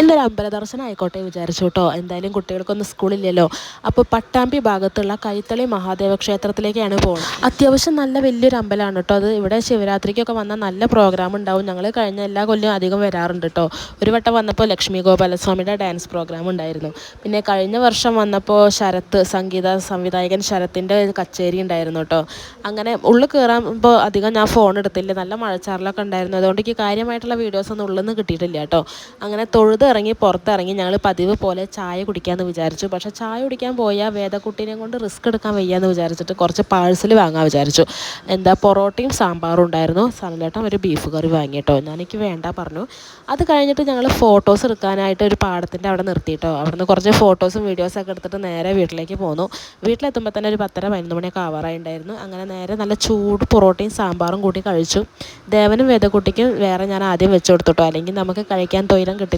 ഇന്നൊരു അമ്പല ദർശനം ആയിക്കോട്ടെ വിചാരിച്ചു കേട്ടോ. എന്തായാലും കുട്ടികൾക്കൊന്നും സ്കൂളില്ലല്ലോ. അപ്പോൾ പട്ടാമ്പി ഭാഗത്തുള്ള കൈത്തളി മഹാദേവ ക്ഷേത്രത്തിലേക്കാണ് പോകുന്നത്. അത്യാവശ്യം നല്ല വലിയൊരു അമ്പലമാണ് കേട്ടോ അത്. ഇവിടെ ശിവരാത്രിക്കൊക്കെ വന്നാൽ നല്ല പ്രോഗ്രാം ഉണ്ടാവും. ഞങ്ങൾ കഴിഞ്ഞ എല്ലാ കൊല്ലവും അധികം വരാറുണ്ട് കേട്ടോ. ഒരു വട്ടം വന്നപ്പോൾ ലക്ഷ്മി ഗോപാലസ്വാമിയുടെ ഡാൻസ് പ്രോഗ്രാം ഉണ്ടായിരുന്നു. പിന്നെ കഴിഞ്ഞ വർഷം വന്നപ്പോൾ സംഗീത സംവിധായകൻ ശരത്തിൻ്റെ കച്ചേരി ഉണ്ടായിരുന്നു കേട്ടോ. അങ്ങനെ ഉള്ളിൽ കയറുമ്പോൾ അധികം ഞാൻ ഫോൺ എടുത്തില്ല. നല്ല മഴച്ചാറിലൊക്കെ ഉണ്ടായിരുന്നു. അതുകൊണ്ട് എനിക്ക് കാര്യമായിട്ടുള്ള വീഡിയോസൊന്നും ഉള്ളിൽ നിന്ന് കിട്ടിയിട്ടില്ല കേട്ടോ. അങ്ങനെ തൊഴുതിറങ്ങി പുറത്തിറങ്ങി ഞങ്ങൾ പതിവ് പോലെ ചായ കുടിക്കാമെന്ന് വിചാരിച്ചു. പക്ഷേ ചായ കുടിക്കാൻ പോയാൽ വേദക്കുട്ടീനെ കൊണ്ട് റിസ്ക് എടുക്കാൻ വയ്യാന്ന് വിചാരിച്ചിട്ട് കുറച്ച് പാഴ്സൽ വാങ്ങാൻ വിചാരിച്ചു. പൊറോട്ടയും സാമ്പാറും ഉണ്ടായിരുന്നു. സനലേട്ടൻ ഒരു ബീഫ് കറി വാങ്ങി കേട്ടോ. എനിക്ക് വേണ്ട പറഞ്ഞു. അത് കഴിഞ്ഞിട്ട് ഞങ്ങൾ ഫോട്ടോസ് എടുക്കാനായിട്ട് ഒരു പാടത്തിൻ്റെ അവിടെ നിർത്തിയിട്ടോ. അവിടുന്ന് കുറച്ച് ഫോട്ടോസും വീഡിയോസൊക്കെ എടുത്തിട്ട് നേരെ വീട്ടിലേക്ക് പോന്നു. വീട്ടിലെത്തുമ്പോൾ തന്നെ ഒരു 10:30-11 മണിയൊക്കെ ആവാറായിട്ടുണ്ടായിരുന്നു. അങ്ങനെ നേരെ നല്ല ചൂട് പൊറോട്ടയും സാമ്പാറും കൂട്ടി കഴിച്ചു. ദേവനും വേദക്കുട്ടിക്കും വേറെ ഞാൻ ആദ്യം വെച്ച് കൊടുത്തു കേട്ടോ. അല്ലെങ്കിൽ നമുക്ക് കഴിക്കാൻ തൊയിരം കിട്ടില്ല.